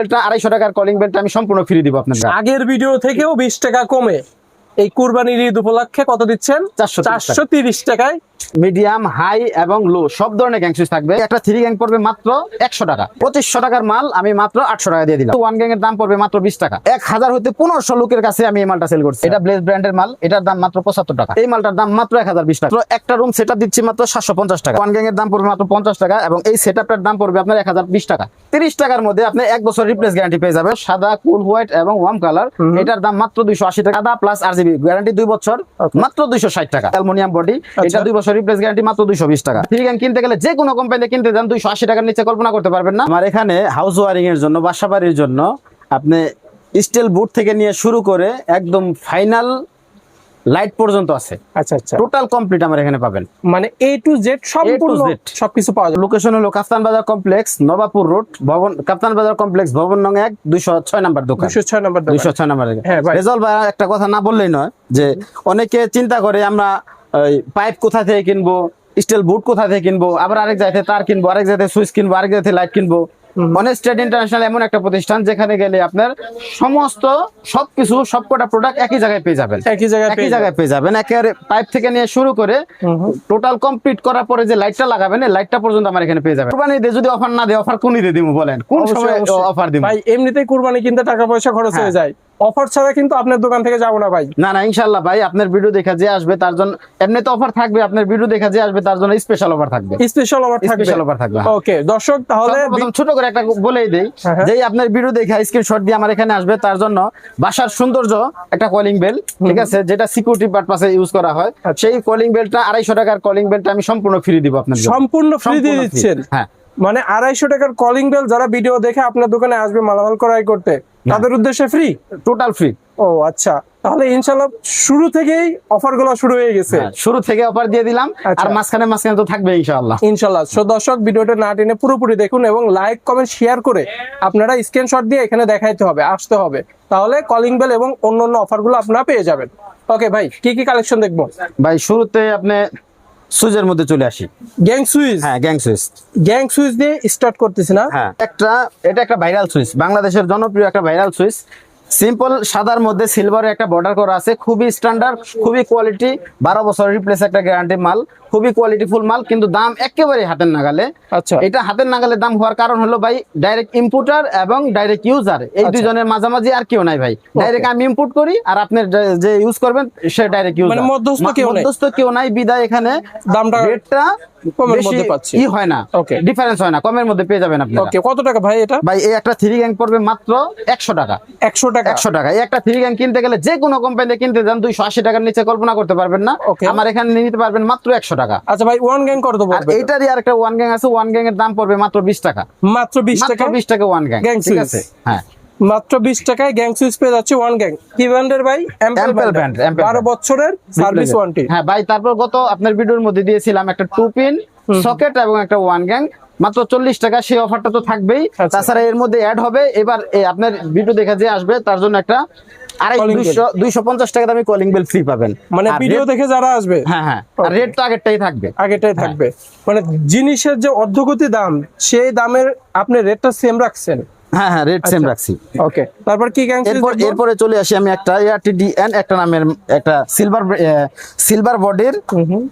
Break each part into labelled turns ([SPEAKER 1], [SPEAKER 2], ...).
[SPEAKER 1] এটা 250 টাকার কলিং বেলটা আমি সম্পূর্ণ ফ্রি দিব আপনাকে।
[SPEAKER 2] আগের ভিডিও থেকেও 20 টাকা কমে এই কুরবানির ঈদ উপলক্ষে কত দিচ্ছেন? 430 টাকায়
[SPEAKER 1] মিডিয়াম, হাই এবং লো সব ধরনের গ্যাং সুইচ থাকবে। একটা 3 গ্যাং পড়বে মাত্র 100 টাকা। 2500 টাকার মাল আমি মাত্র 800 টাকা দিয়ে দিলাম। 1 গ্যাং এর দাম পড়বে মাত্র 20 টাকা। 1000 হতে 1500 লোকের কাছে আমি এই মালটা সেল করছি। এটা ব্লেজ ব্র্যান্ডের মাল, এটার দাম মাত্র 75 টাকা। এই মালটার দাম মাত্র 1020 টাকা। তো একটা রুম সেটআপ দিচ্ছি মাত্র 750 টাকা। 1 গ্যাং এর দাম পড়বে মাত্র 50 টাকা এবং এই সেটআপটার দাম পড়বে আপনার 1020 টাকা। 30 টাকার মধ্যে আপনি 1 বছর রিপ্লেস গ্যারান্টি পেয়ে যাবেন। সাদা, কুল হোয়াইট এবং ওয়ার্ম কালার, এটার দাম মাত্র 280 টাকা। সাদা প্লাস আরজিবি গ্যারান্টি 2 বছর, মাত্র 260 টাকা। অ্যালুমিনিয়াম বডি, এটা 2 বছর রিপ্লেস গ্যারান্টি মাত্র 220 টাকা। 3 গ্যাং কিনতে গেলে যে কোনো কোম্পানিতে কিনতে যান 280 টাকার নিচে কল্পনা করতে পারবেন না। আমার এখানে হাউস ওয়ারিং এর জন্য, বাসাবাড়ির জন্য আপনি স্টিল বুট থেকে নিয়ে শুরু করে একদম ফাইনাল লাইট পর্যন্ত আছে।
[SPEAKER 2] আচ্ছা আচ্ছা,
[SPEAKER 1] টোটাল কমপ্লিট আমার এখানে পাবেন।
[SPEAKER 2] মানে A to Z সম্পূর্ণ সবকিছু পাওয়া যায়।
[SPEAKER 1] লোকেশন হলো কাপ্তান বাজার কমপ্লেক্স, নবাবপুর রোড, ভবন, কাপ্তান বাজার কমপ্লেক্স, ভবন নং 1, 206 নাম্বার দোকান।
[SPEAKER 2] 206 নাম্বার দোকান।
[SPEAKER 1] 206 নাম্বার।
[SPEAKER 2] হ্যাঁ ভাই,
[SPEAKER 1] রেজাল্ট ভাই একটা কথা না বললেই নয় যে অনেকে চিন্তা করে আমরা পাইপ কোথা থেকে কিনবো, স্টিল বুট কোথা থেকে কিনবো, আবার আরেক জায়গায় তার কিনবো, আরেক জায়গায় সুইচ কিনবো, আরেক জায়গায় লাইট কিনবো। অনেস্ট ট্রেড ইন্টারন্যাশনাল এমন একটা প্রতিষ্ঠান যেখানে গেলে আপনার সমস্ত সবকিছু সবকটা প্রোডাক্ট একই জায়গায় পেয়ে যাবেন। একই জায়গায় পেয়ে যাবেন। একেবারে পাইপ থেকে নিয়ে শুরু করে টোটাল কমপ্লিট করার পরে যে লাইটটা লাগাবেন, এই লাইটটা পর্যন্ত আমার এখানে পেয়ে যাবেন। কুরবানি দিয়ে যদি অফার না দেয়, অফার কোন ঈদে দিব বলেন? কোন সময় অফার দিব?
[SPEAKER 2] ভাই এমনিতেই কুরবানি কিনতে টাকা পয়সা খরচ হয়ে যায়, অফার ছাড়া কিন্তু আপনার দোকান থেকে যাবো না ভাই।
[SPEAKER 1] না না, ইনশাআল্লাহ ভাই, আপনার ভিডিও দেখা যে আসবে তার জন্য এমনি তো অফার থাকবে, আপনার ভিডিও দেখা যে আসবে তার জন্য স্পেশাল অফার থাকবে।
[SPEAKER 2] স্পেশাল অফার থাকবে। ওকে দর্শক, তাহলে
[SPEAKER 1] প্রথম ছোট করে একটা বলেই দেই, যেই আপনার ভিডিও দেখে স্ক্রিনশট দিয়ে আমার এখানে আসবে তার জন্য বাসার সৌন্দর্য একটা কলিং বেল, ঠিক আছে, যেটা সিকিউরিটি পারপাসে ইউজ করা হয়, সেই কলিং বেলটা 250 টাকার কলিং বেলটা আমি সম্পূর্ণ ফ্রি দিব আপনাদের।
[SPEAKER 2] সম্পূর্ণ ফ্রি দিয়ে দিচ্ছেন? হ্যাঁ, মানে 250 টাকার কলিং বেল যারা ভিডিও দেখে আপনার দোকানে আসবে মালামাল ক্রয় করতে, তাদের উদ্দেশ্যে ফ্রি, টোটাল ফ্রি। ও আচ্ছা, তাহলে ইনশাআল্লাহ শুরু থেকেই অফারগুলো শুরু হয়ে গেছে।
[SPEAKER 1] শুরু থেকে অফার দিয়ে দিলাম, আর মাঝখানে তো থাকবে ইনশাআল্লাহ।
[SPEAKER 2] সো দর্শক, ভিডিওটা না টেনে পুরোপুরি দেখুন এবং লাইক কমেন্ট শেয়ার করে আপনারা স্ক্রিনশট দিয়ে এখানে দেখাইতে হবে, আসতে হবে, তাহলে কলিং বেল এবং অন্যান্য অফারগুলো আপনারা পেয়ে যাবেন। ওকে ভাই, কি কি কালেকশন দেখবো?
[SPEAKER 1] ভাই শুরুতে আপনি সুইচের মধ্যে চলে আসি।
[SPEAKER 2] Gang switch.
[SPEAKER 1] হ্যাঁ, গ্যাং সুইচ দিয়ে স্টার্ট করতেছি না? হ্যাঁ, এটা একটা ভাইরাল সুইচ, বাংলাদেশের জনপ্রিয় একটা ভাইরাল সুইচ। সিম্পল সাদার মধ্যে সিলভারের একটা বর্ডার করা আছে, খুবই স্ট্যান্ডার্ড, খুবই কোয়ালিটি, 12 বছর রিপ্লেস একটা গ্যারান্টি মাল, খুবই কোয়ালিটিফুল মাল, কিন্তু দাম একেবারে হাতের নাগালে। আচ্ছা, এটা হাতের নাগালে দাম হওয়ার কারণ হলো ভাই, ডাইরেক্ট ইম্পোর্টার এবং ডাইরেক্ট ইউজার, এই দুজনের মাঝামাঝি আর কেউ নাই ভাই। ডাইরেক্ট আমি ইম্পোর্ট করি আর আপনার যে ইউজ করবেন সে ডাইরেক্ট ইউজার, মানে মধ্যস্থ কেউ নাই। বিদায় এখানে দামটা, রেটটা কমের মধ্যে পাচ্ছি, হয় না, ডিফারেন্স হয় না, কমের মধ্যে পেয়ে যাবেন আপনি।
[SPEAKER 2] ওকে, কত টাকা ভাই এটা?
[SPEAKER 1] ভাই এই একটা 3 গ্যাং পড়বে মাত্র 100 টাকা। 100 টাকা। এই একটা 3 গ্যাং কিনতে গেলে যে কোনো কোম্পানিতে কিনতে যান 280 টাকার নিচে কল্পনা করতে পারবেন না। আমার এখানে নিতে পারবেন মাত্র 100 টাকা।
[SPEAKER 2] আচ্ছা ভাই, 1 গ্যাং কত পড়বে? আর
[SPEAKER 1] এইটারই আরেকটা 1 গ্যাং আছে, 1 গ্যাং এর দাম পড়বে মাত্র 20 টাকা। মাত্র 20 টাকা 1 গ্যাং, ঠিক আছে? হ্যাঁ, মাত্র 20 টাকায় গ্যাং সুইচ পেয়ে যাচ্ছে 1 গ্যাং। কি ব্র্যান্ডের ভাই? এম্পেল ব্র্যান্ড, 12 বছরের সার্ভিস ওয়ারেন্টি। হ্যাঁ ভাই, তারপর গত আপনার ভিডিওর মধ্যে দিয়েছিলাম একটা 2 পিন সকেট এবং একটা 1 গ্যাং, মাত্র 40 টাকা। সেই অফারটা তো থাকবেই, তাছাড়া এর মধ্যে অ্যাড হবে। এবার আপনার ভিডিও দেখা যে আসবে তার জন্য একটা 250 টাকা দামি কলিং বেল ফ্রি পাবেন, মানে ভিডিও দেখে যারা আসবে। হ্যাঁ হ্যাঁ, আর রেট তো আগেরটাই থাকবে।
[SPEAKER 2] মানে জিনিসের যে অর্ধগতি দাম, সেই দামের আপনি রেটটা সেম রাখছেন?
[SPEAKER 1] হ্যাঁ হ্যাঁ, রেট সেম রাখছি।
[SPEAKER 2] ওকে, তারপর কি গ্যাং?
[SPEAKER 1] এরপরে চলে আসি আমি একটা ARTDN একটা নামের একটা সিলভার বডির,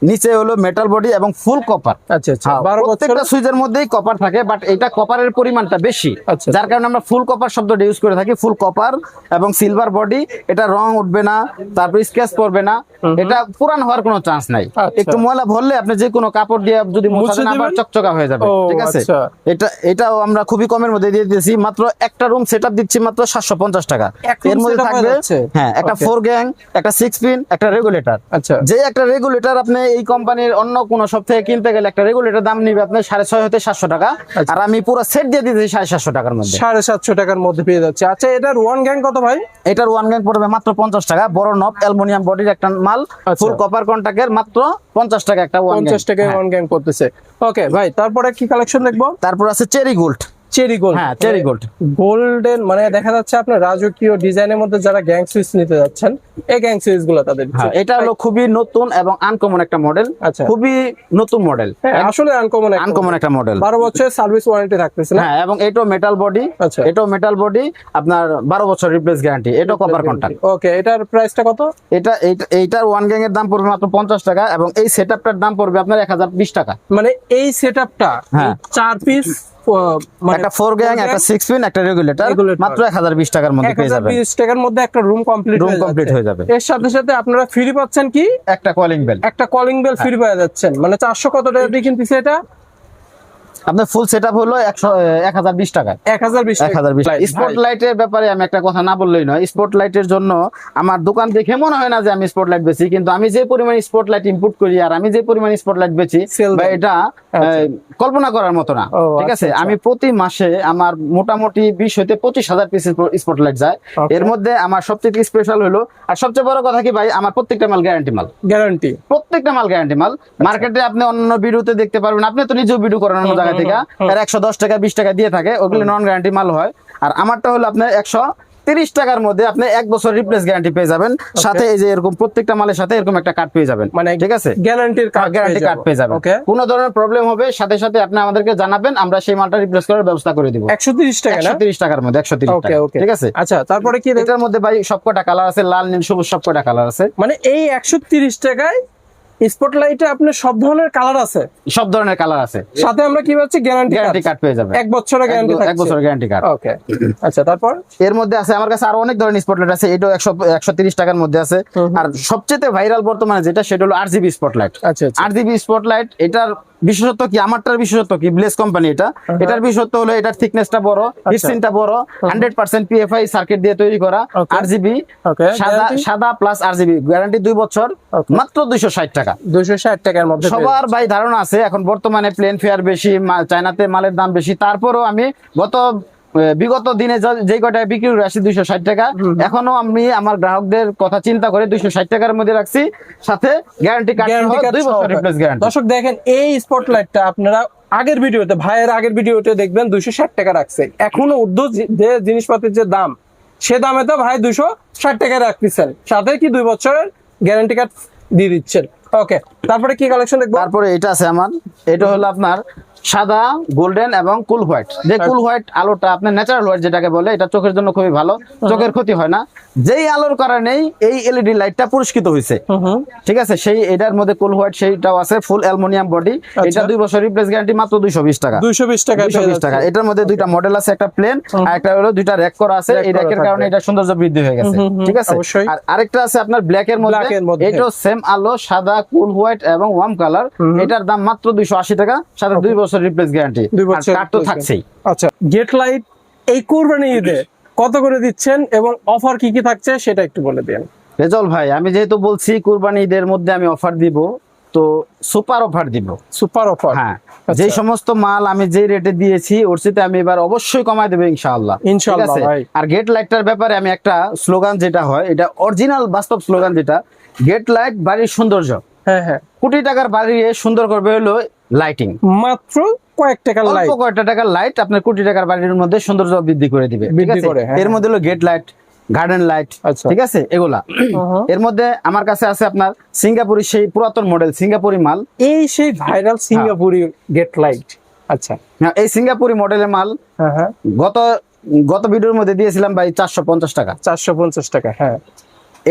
[SPEAKER 1] নিচে হলো মেটাল বডি এবং ফুল কপার। আচ্ছা আচ্ছা, প্রত্যেকটা সুইচের মধ্যেই কপার থাকে, বাট এটা কপারের পরিমাণটা বেশি, যার কারণে আমরা ফুল কপার শব্দটা ইউজ করে থাকি। ফুল কপার এবং সিলভার বডি, এটা রং উঠবে না, তারপর স্ক্র্যাচ পড়বে না, এটা পুরান হওয়ার কোনো চান্স নাই। একটু ময়লা ভরলে আপনি যে কোনো কাপড় দিয়ে যদি মুছে দেন আবার চকচকা হয়ে যাবে, ঠিক আছে? এটাও আমরা খুবই কমের মধ্যে দিয়ে দিয়েছি। মাত্র একটা রুম সেটআপ দিচ্ছি মাত্র 750 টাকা। এর মধ্যে থাকবে হ্যাঁ একটা 4 গ্যাং, একটা 6 পিন, একটা রেগুলেটর। আচ্ছা, যে একটা রেগুলেটর আপনি এই কোম্পানির অন্য কোন সব থেকে কিনতে গেলে একটা রেগুলেটর দাম নিবে আপনার 650 হতে 700 টাকা, আর আমি পুরো সেট দিয়ে দিয়েছি 750 টাকার মধ্যে। 750 টাকার মধ্যে পেয়ে যাচ্ছে। আচ্ছা, এটার 1 গ্যাং কত ভাই? এটার 1 গ্যাং পড়বে মাত্র 50 টাকা। বড় নব অ্যালুমিনিয়াম বডির একটা মাল, ফুল কপার কন্টাক্টের, মাত্র 50 টাকা একটা 1 গ্যাং। 50 টাকায় 1 গ্যাং পড়তেছে। ওকে ভাই, তারপরে কি কালেকশন দেখবো? তারপর আছে চেরি গোল্ড।
[SPEAKER 2] Cherry gold.
[SPEAKER 1] হ্যাঁ, চেরি গোল্ড।
[SPEAKER 2] গোল্ডেন মানে দেখা যাচ্ছে আপনার রাজকীয় ডিজাইনের মধ্যে যারা গ্যাং সুইচ নিতে যাচ্ছেন, এই গ্যাং সুইচ গুলো তাদের
[SPEAKER 1] হ্যাঁ, এটা হলো খুবই নতুন এবং আনকমন একটা মডেল।
[SPEAKER 2] আচ্ছা।
[SPEAKER 1] খুবই নতুন মডেল।
[SPEAKER 2] আসলে আনকমন
[SPEAKER 1] একটা মডেল।
[SPEAKER 2] 12 বছরের সার্ভিস ওয়ারেন্টি থাকতেছে না?
[SPEAKER 1] হ্যাঁ, এবং এটাও মেটাল বডি।
[SPEAKER 2] আচ্ছা।
[SPEAKER 1] এটাও মেটাল বডি, আপনার 12 বছর রিপ্লেস গ্যারান্টি। এটাও কপার কন্টাক্ট।
[SPEAKER 2] ওকে, এটার প্রাইসটা কত?
[SPEAKER 1] এইটার ওয়ান গ্যাং এর দাম পড়বে মাত্র 50 টাকা, এবং এই সেটআপটার দাম পড়বে আপনার 1020 টাকা।
[SPEAKER 2] মানে এই সেটআপটা
[SPEAKER 1] হ্যাঁ।
[SPEAKER 2] 4 পিস,
[SPEAKER 1] একটা 4 গ্যাং, একটা 6 পিন, একটা রেগুলেটর, মাত্র 1020 টাকার মধ্যে পেয়ে যাবেন।
[SPEAKER 2] 1020 টাকার মধ্যে একটা রুম কমপ্লিট
[SPEAKER 1] হয়ে যাবে।
[SPEAKER 2] এর সাথে সাথে আপনারা ফ্রি পাচ্ছেন কি?
[SPEAKER 1] একটা কলিং বেল।
[SPEAKER 2] একটা কলিং বেল ফ্রি পেয়ে যাচ্ছেন। মানে 400 কত টাকা দিয়ে কিনতেছে এটা?
[SPEAKER 1] আপনার ফুল সেটআপ হলো 1020 টাকা।
[SPEAKER 2] 1020 টাকা।
[SPEAKER 1] স্পটলাইটের ব্যাপারে আমি একটা কথা না বললেই নয়। স্পটলাইটের জন্য আমার দোকান দেখে মনে হয় না যে আমি স্পটলাইট বেচি, কিন্তু আমি যে পরিমাণ স্পটলাইট ইনপুট করি আর আমি যে পরিমাণ স্পটলাইট বেচি, বা এটা কল্পনা করার মতো না। ঠিক আছে, আমি প্রতি মাসে আমার মোটামুটি 20 হতে 25,000 পিস স্পটলাইট যায়। এর মধ্যে আমার সবচেয়ে স্পেশাল হলো, আর সবচেয়ে বড় কথা কি ভাই, আমার প্রত্যেকটা মাল গ্যারান্টি মাল। প্রত্যেকটা মাল গ্যারান্টি মাল। মার্কেটে আপনি অন্য ভিডিওতে দেখতে পারবেন, আপনি তো নিজেও ভিডিও করেন অন্য জায়গা থেকে, এর 110 টাকা 20 টাকা দিয়ে থাকে, ওগুলো নন গ্যারান্টি মাল হয়। আর আমারটা হলো আপনার 130 টাকার মধ্যে আপনি 1 বছর রিপ্লেস গ্যারান্টি পেয়ে যাবেন। সাথে এই যে এরকম প্রত্যেকটা মালের সাথে এরকম একটা কার্ড পেয়ে যাবেন।
[SPEAKER 2] মানে
[SPEAKER 1] ঠিক আছে, গ্যারান্টি কার্ড পেয়ে যাবেন। কোনো ধরনের প্রবলেম হবে সাথে সাথে আপনি আমাদেরকে জানাবেন, আমরা সেই মালটা রিপ্লেস করার ব্যবস্থা করে দিব।
[SPEAKER 2] 130 টাকা না?
[SPEAKER 1] 130 টাকার মধ্যে 130 টাকা। ঠিক আছে।
[SPEAKER 2] আচ্ছা, তারপরে কি
[SPEAKER 1] এটার মধ্যে ভাই সবকটা কালার আছে, লাল নীল সবুজ সবকটা কালার আছে।
[SPEAKER 2] মানে এই 130 টাকায় স্পটলাইটে আপনার সব ধরনের কালার আছে,
[SPEAKER 1] সব ধরনের কালার আছে।
[SPEAKER 2] সাথে আমরা কি পাচ্ছি? গ্যারান্টি
[SPEAKER 1] কার্ড পেয়ে যাবেন।
[SPEAKER 2] 1 বছরের গ্যারান্টি থাকছে।
[SPEAKER 1] 1 বছরের গ্যারান্টি কার্ড।
[SPEAKER 2] ওকে, আচ্ছা, তারপর
[SPEAKER 1] এর মধ্যে আছে আমার কাছে আরো অনেক ধরনের স্পটলাইট আছে। এটাও 130 টাকার মধ্যে আছে। আর সবচেয়ে ভাইরাল বর্তমানে যেটা, সেটা হলো আরজিবি স্পটলাইট।
[SPEAKER 2] আচ্ছা,
[SPEAKER 1] আরজিবি স্পটলাইট, এটার বিশেষত্ব কি, আমারটার বিশেষত্ব কি, ব্লেস কোম্পানি এটা। এটার বিশেষত্ব হলো এটার থিকনেসটা বড়, হিটসিনটা বড়, 100% পিএফআই সার্কিট দিয়ে তৈরি করা। আরজিবি সাদা প্লাস আরজিবি গ্যারান্টি 2 বছর, মাত্র 260 টাকা।
[SPEAKER 2] 260 টাকার মধ্যে।
[SPEAKER 1] সবার ভাই ধারণা আছে এখন বর্তমানে প্লেন ফেয়ার বেশি, চায়নাতে মালের দাম বেশি, তারপরেও আমি বিগত দিনে যে কয়টা বিক্রি করে আসছি 260 টাকা, এখনো আমি আমার গ্রাহকদের কথা চিন্তা করে 260 টাকার মধ্যে রাখছি, সাথে গ্যারান্টি কার্ড 2 বছর রিপ্লেস গ্যারান্টি।
[SPEAKER 2] দর্শক দেখেন, এই স্পটলাইটটা আপনারা আগের ভিডিওতে, ভাইয়ের আগের ভিডিওতে দেখবেন 260 টাকা রাখছে। এখনো ঊর্ধ্ব যে জিনিসপাতির যে দাম, সে দামে তো ভাই 260 টাকা রাখতেছেন, সাথে কি 2 বছরের গ্যারান্টি কার্ড দিয়ে দিচ্ছেন। ওকে, তারপরে কি কালেকশন দেখবো?
[SPEAKER 1] তারপরে এটা আছে আমার, এটা হলো আপনার সাদা, গোল্ডেন এবং কুল হোয়াইট। যে কুল হোয়াইট আলোটা আপনার ন্যাচারাল হোয়াইট যেটাকে বলে, এটা চোখের জন্য খুবই ভালো, চোখের ক্ষতি হয় না। যেই আলোর কারণেই এই এলইডি লাইটটা পুরস্কৃত হয়েছে। ঠিক আছে, সেই এটার মধ্যে কুল হোয়াইট সেইটাও আছে, ফুল অ্যালুমিনিয়াম বডি। এটা 2 বছর রিপ্লেস গ্যারান্টি, মাত্র 220 টাকা।
[SPEAKER 2] 220 টাকা।
[SPEAKER 1] এটার মধ্যে 2টা মডেল আছে, একটা প্লেন আর একটা হলো 2টা র‍্যাক করা আছে। এই র‍্যাকের কারণে এটা সৌন্দর্য বৃদ্ধি হয়ে গেছে। ঠিক আছে, আর আরেকটা আছে আপনার ব্ল্যাক এর মধ্যে। এটাও সেম আলো, সাদা, কুল হোয়াইট এবং ওয়ার্ম কালার। এটার দাম মাত্র 280 টাকা, সাথে 2 বছর রিপ্লেস গ্যারান্টি। কার্ড তো থাকছেই।
[SPEAKER 2] আচ্ছা, গেট লাইট এই কুরবানি ঈদে কত করে দিচ্ছেন এবং অফার কি কি থাকছে সেটা একটু বলে দেন।
[SPEAKER 1] রেজাউল ভাই, আমি যেহেতু বলছি কুরবানি ঈদের মধ্যে আমি অফার দিব, তো সুপার অফার দিব।
[SPEAKER 2] Super offer?
[SPEAKER 1] হ্যাঁ, যে সমস্ত মাল আমি যে রেটে দিয়েছি ওর চেয়ে আমি এবার অবশ্যই কমায় দেব ইনশাআল্লাহ।
[SPEAKER 2] ইনশাআল্লাহ ভাই।
[SPEAKER 1] আর গেট লাইটটার ব্যাপারে আমি একটা স্লোগান যেটা হয়, এটা অরিজিনাল বাস্তব স্লোগান, যেটা গেট লাইট বাড়ির সৌন্দর্য।
[SPEAKER 2] হ্যাঁ,
[SPEAKER 1] কোটি টাকার বাড়ি সুন্দর করবে হলো লাইটিং।
[SPEAKER 2] মাত্র কয়েক টাকার লাইট,
[SPEAKER 1] অল্প কয়েকটা টাকার লাইট আপনার কোটি টাকার বাড়ির মধ্যে সৌন্দর্য বৃদ্ধি করে দিবে। ঠিক আছে, এর মধ্যে হলো গেট লাইট, গার্ডেন লাইট। ঠিক আছে, এগুলা। এর মধ্যে আমার কাছে আছে আপনার সিঙ্গাপুরি, সেই পুরাতন মডেল সিঙ্গাপুরি মাল।
[SPEAKER 2] এই সেই ভাইরাল সিঙ্গাপুরি গেট লাইট। আচ্ছা,
[SPEAKER 1] এই সিঙ্গাপুরি মডেলের মাল গত ভিডিওর মধ্যে দিয়েছিলাম ভাই 450 টাকা।
[SPEAKER 2] 450 টাকা, হ্যাঁ।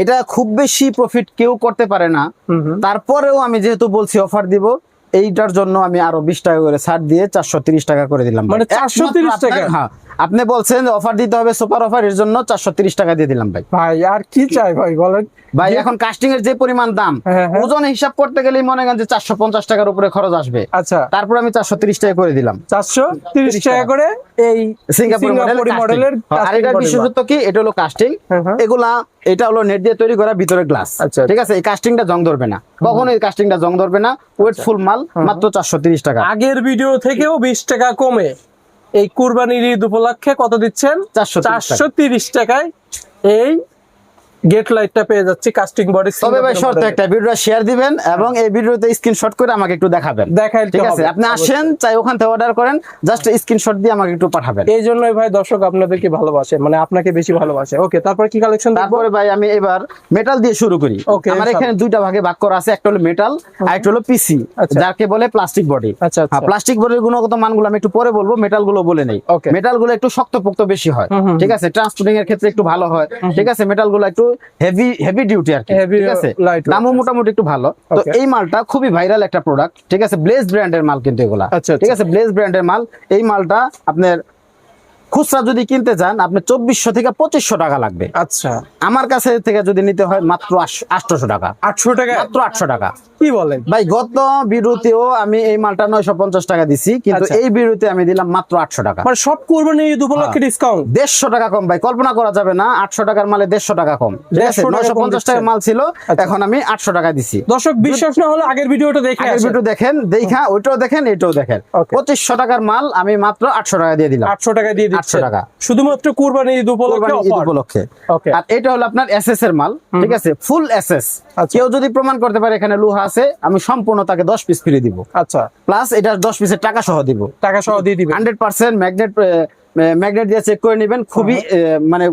[SPEAKER 1] এটা খুব বেশি প্রফিট কেউ করতে পারে না, তারপরেও আমি যেহেতু বলছি অফার দিব, এইটার জন্য আমি আরো 20 টাকা করে ছাড় দিয়ে 430 টাকা করে দিলাম।
[SPEAKER 2] মানে 430 টাকা?
[SPEAKER 1] হ্যাঁ, আপনি বলছেন অফার দিতে হবে, সুপার অফার, এর জন্য 430 টাকা দিয়ে দিলাম ভাই।
[SPEAKER 2] ভাই আর কি চাই ভাই বলেন
[SPEAKER 1] ভাই, এখন কাস্টিং এর যে পরিমাণ দাম, ওজন হিসাব করতে গেলেই মনে করেন যে 450 টাকার উপরে খরচ আসবে।
[SPEAKER 2] আচ্ছা,
[SPEAKER 1] তারপর আমি 430 টাকা করে দিলাম।
[SPEAKER 2] 430 টাকা করে এই
[SPEAKER 1] সিঙ্গাপুরি মডেলের। আর এটার বিশেষত্ব কি, এটা হলো কাস্টিং। এগুলা, এটা হলো নেট দিয়ে তৈরি করা, ভিতরে গ্লাস। ঠিক আছে, এই কাস্টিংটা জং ধরবে না, কখনো এই কাস্টিংটা জং ধরবে না। ওয়েট ফুল মাল, মাত্র 430 টাকা।
[SPEAKER 2] আগের ভিডিও থেকেও 20 টাকা কমে এই কুরবানির ঈদ উপলক্ষে কত দিচ্ছেন? 430 টাকায় এই গেট লাইটটা পেয়ে যাচ্ছি কাস্টিং বডি।
[SPEAKER 1] তবে ভাই শর্ত একটা, ভিডিওটা শেয়ার দিবেন এবং এই ভিডিওতে স্ক্রিনশট করে আমাকে একটু দেখাবেন। ঠিক আছে, আপনি আসেন চাই ওখান থেকে অর্ডার করেন, জাস্ট স্ক্রিনশট দিয়ে আমাকে একটু পাঠাবেন।
[SPEAKER 2] এই জন্যই ভাই দর্শক আপনাদেরকে ভালোবাসে, মানে আপনাকে বেশি ভালোবাসে। ওকে, তারপর কি কালেকশন?
[SPEAKER 1] তারপরে ভাই আমি এবার মেটাল দিয়ে শুরু করি। আমার এখানে দুইটা ভাগে ভাগ করা আছে, একটা হলো মেটাল আর একটা হলো পিসি, যাকে বলে প্লাস্টিক বডি। প্লাস্টিক বডির গুণগত মানগুলো আমি একটু পরে বলবো, মেটাল গুলো বলে নেই। মেটাল গুলো একটু শক্তপোক্ত বেশি হয়, ঠিক আছে, ট্রান্সপোর্টিং এর ক্ষেত্রে একটু ভালো হয়, ঠিক আছে। মেটাল গুলো একটু হেভি ডিউটি আর কি, ঠিক আছে, দামও মোটামুটি একটু ভালো। তো এই মালটা খুবই ভাইরাল একটা প্রোডাক্ট, ঠিক আছে, ব্লেজ ব্র্যান্ডের মাল কিন্তু এগুলা, ঠিক আছে, ব্লেজ ব্র্যান্ডের মাল। এই মালটা আপনার খুচরা যদি কিনতে যান আপনি 2400 থেকে 2500 টাকা লাগবে।
[SPEAKER 2] আচ্ছা,
[SPEAKER 1] আমার কাছে থেকে যদি নিতে হয় মাত্র 800 টাকা।
[SPEAKER 2] 800 টাকা?
[SPEAKER 1] মাত্র 800 টাকা।
[SPEAKER 2] কি বলেন
[SPEAKER 1] ভাই, গত ভিডিওতেও আমি এই মালটা 950 টাকা দিছি, কিন্তু এই ভিডিওতে আমি দিলাম মাত্র 800 টাকা।
[SPEAKER 2] মানে সব কুরবানি ঈদ উপলক্ষে ডিসকাউন্ট
[SPEAKER 1] 150 টাকা কম ভাই, কল্পনা করা যাবে না। 800 টাকার মালে 150 টাকা কম, ঠিক আছে। 950 টাকার মাল ছিল, এখন আমি 800 টাকা দিছি।
[SPEAKER 2] দর্শক বিশ্বাস না হলে আগের ভিডিওটা দেখে
[SPEAKER 1] আগের ভিডিও দেখেন, দেখা ওইটাও দেখেন, এটাও দেখেন। 2500 টাকার মাল আমি মাত্র 800 টাকা দিয়ে দিলাম।
[SPEAKER 2] 800 টাকা দিয়ে দিচ্ছি,
[SPEAKER 1] 800 টাকা
[SPEAKER 2] শুধুমাত্র কুরবানি ঈদ উপলক্ষে।
[SPEAKER 1] আর এটা হলো আপনার এসএস এর মাল, ঠিক আছে, ফুল এসএস। কেউ যদি প্রমাণ করতে পারে এখানে লোহা আছে, আমি সম্পূর্ণ তাকে 10 পিস ফ্রি দিব।
[SPEAKER 2] আচ্ছা,
[SPEAKER 1] প্লাস এটা 10 পিসের টাকা সহ দিব।
[SPEAKER 2] টাকা সহ দিয়ে দিবেন।
[SPEAKER 1] 100% ম্যাগনেট দিয়ে চেক করে নেবেন, খুবই মানে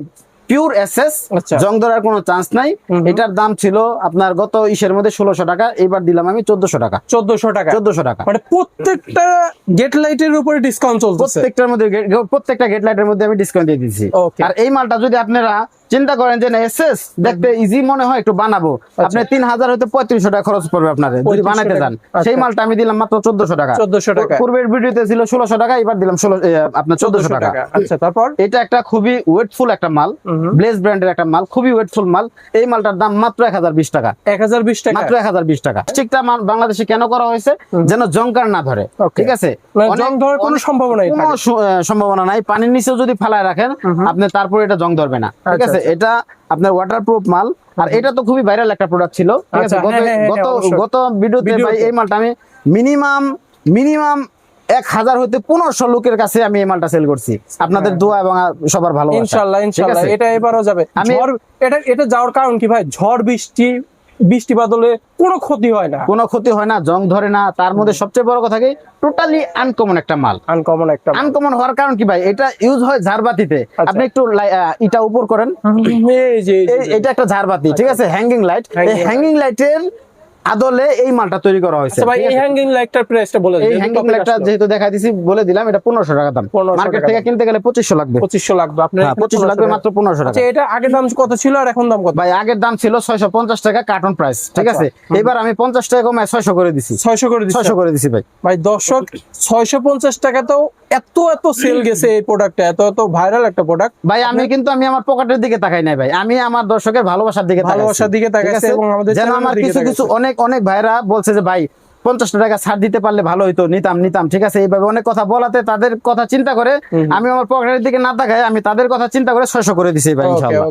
[SPEAKER 1] পিওর এসএস, জং ধরার কোনো চান্স নাই। এটার দাম ছিল আপনার গত ইসের মধ্যে 1600 টাকা, এবার দিলাম আমি 1400 টাকা।
[SPEAKER 2] 1400 টাকা?
[SPEAKER 1] 1400 টাকা।
[SPEAKER 2] মানে প্রত্যেকটা গেট লাইটের উপরে ডিসকাউন্ট চলতেছে,
[SPEAKER 1] প্রত্যেকটা গেট লাইটের মধ্যে আমি ডিসকাউন্ট দিয়ে দিচ্ছি। আর এই মালটা যদি আপনারা চিন্তা করেন যে না এসএস দেখতে ইজি মনে হয়, একটু বানাবো, আপনি 3000 হয়তো 3500 টাকা খরচ পড়বে আপনাদের যদি বানাতে যান। সেই মালটা আমি দিলাম মাত্র 1400 টাকা।
[SPEAKER 2] 1400 টাকা।
[SPEAKER 1] পূর্বের ভিডিওতে ছিল 1600 টাকা, এবার দিলাম আপনার 1400 টাকা।
[SPEAKER 2] আচ্ছা, তারপর
[SPEAKER 1] এটা একটা খুবই ওয়েটফুল একটা মাল, ব্লেজ ব্র্যান্ডের একটা মাল, খুবই ওয়েটফুল মাল। এই মালটার দাম মাত্র 1020 টাকা।
[SPEAKER 2] 1020 টাকা?
[SPEAKER 1] মাত্র 1020 টাকা। প্লাস্টিকটা বাংলাদেশে কেন করা হয়েছে? যেন জংকার না ধরে, ঠিক আছে,
[SPEAKER 2] জং ধরার কোনো সম্ভাবনা নাই।
[SPEAKER 1] কোনো সম্ভাবনা নাই। পানির নিচেও যদি ফালায় রাখেন আপনি, তারপর এটা জং ধরবে না, ঠিক আছে। এটা আপনার ওয়াটারপ্রুফ মাল। আর এটা তো খুবই ভাইরাল একটা প্রোডাক্ট ছিল, ঠিক আছে। গত ভিডিওতে ভাই এই মালটা আমি মিনিমাম 1000 হইতে 1500 লোকের কাছে আমি এই মালটা সেল করছি, আপনাদের দোয়া এবং সবার ভালোবাসা।
[SPEAKER 2] ইনশাআল্লাহ এটা এবারও যাবে। এটা যাওয়ার কারণ কি ভাই? ঝড় বৃষ্টি বাদলে কোনো ক্ষতি হয় না, জং ধরে না। তার মধ্যে সবচেয়ে বড় কথা কি, টোটালি আনকমন একটা মাল। আনকমন হওয়ার কারণ কি ভাই? এটা ইউজ হয় ঝাড়বাতিতে। আপনি একটু এটা উপর করেন, এটা একটা ঝাড়বাতি, ঠিক আছে, হ্যাঙ্গিং লাইট। এই হ্যাঙ্গিং লাইটের আদলে এই মালটা তৈরি করা হয়েছে। ভাই এই হ্যাঙ্গিং লাইটটার প্রাইসটা বলে দিন।
[SPEAKER 1] এই হ্যাঙ্গিং লাইটটা যেহেতু দেখাই দিছি বলে দিলাম, এটা 1500 টাকা দাম। মার্কেট থেকে কিনতে গেলে 2500 লাগবে।
[SPEAKER 2] 2500 লাগবে আপনার?
[SPEAKER 1] 2500 লাগবে, মাত্র 1500 টাকা।
[SPEAKER 2] আচ্ছা, এটা আগের দাম কত ছিল আর এখন দাম কত?
[SPEAKER 1] ভাই আগের দাম ছিল 650 টাকা কার্টন প্রাইস, ঠিক আছে। এবার আমি 50 টাকা কমায় 600 করে দিছি। 600 করে দিছি ভাই।
[SPEAKER 2] ভাই দর্শক, 650 টাকাতেও এত সেল গেছে এই প্রোডাক্টটা, এত ভাইরাল একটা প্রোডাক্ট।
[SPEAKER 1] ভাই আমি আমার পকেটের দিকে তাকাই নাই ভাই, আমি আমার দর্শকের ভালোবাসার দিকে তাকাইছি। এবং আমাদের যেন আমার কিছু অনেক ভাইরা বলছে যে ভাই 50 টাকা ছাড় দিতে পারলে ভালো হইতো, নিতাম, ঠিক আছে। এইভাবে অনেক কথা বলাতে তাদের কথা চিন্তা করে আমি আমার পকেটের দিকে না তাকাই, আমি তাদের কথা চিন্তা করে 600 করে দিছি ভাই, ইনশাআল্লাহ।